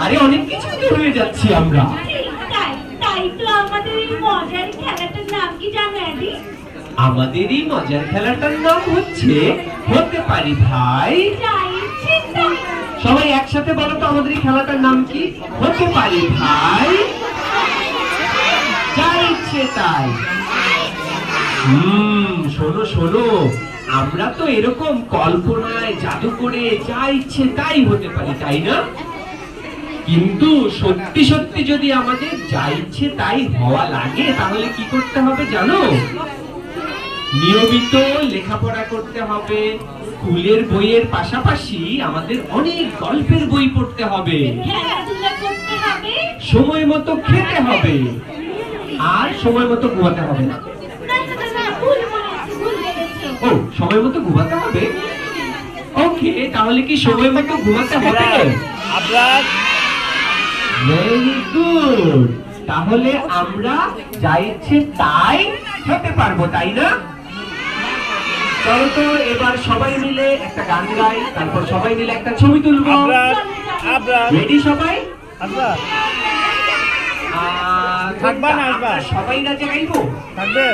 আরে অনেক কিছু হয়ে যাচ্ছি আমরা। তাই তো আমাদের এই মজার খেলাটার নাম কি জানো অ্যাডি? আমাদের এই মজার খেলাটার নাম হচ্ছে হতে পারি ভাই। সবাই একসাথে বলো তো আমাদের এই খেলাটার নাম কি? হতে পারি ভাই, যা ইচ্ছে তাই। শোনো শোনো, আমরা তো এরকম কল্পনায় জাদু করে যা ইচ্ছে তাই হতে পারি, তাই না? কিন্তু সত্যি সত্যি যদি আমাদের যা ইচ্ছে তাই হওয়া লাগে তাহলে কি করতে হবে জানো? নিয়মিত লেখাপড়া করতে হবে, স্কুলের বইয়ের পাশাপাশি আমাদের অনেক গল্পের বই পড়তে হবে, খেলাধুলা করতে হবে, সময় মতো খেতে হবে, আর সময় মতো ঘুমাতে হবে। ও, সময় মতো ঘুমাতে হবে। ওকে, তাহলে কি সময় মতো ঘুমাতে হবে? Very good. তাহলে আমরা যা ইচ্ছে তাই হতে পারবো, তাই না? চলো তো এবার সবাই মিলে একটা গান গাই, তারপর সবাই মিলে একটা ছবি তুলবো। রেডি সবাই? থাকবা না? সবাই না যে গাইবো? থাকবে।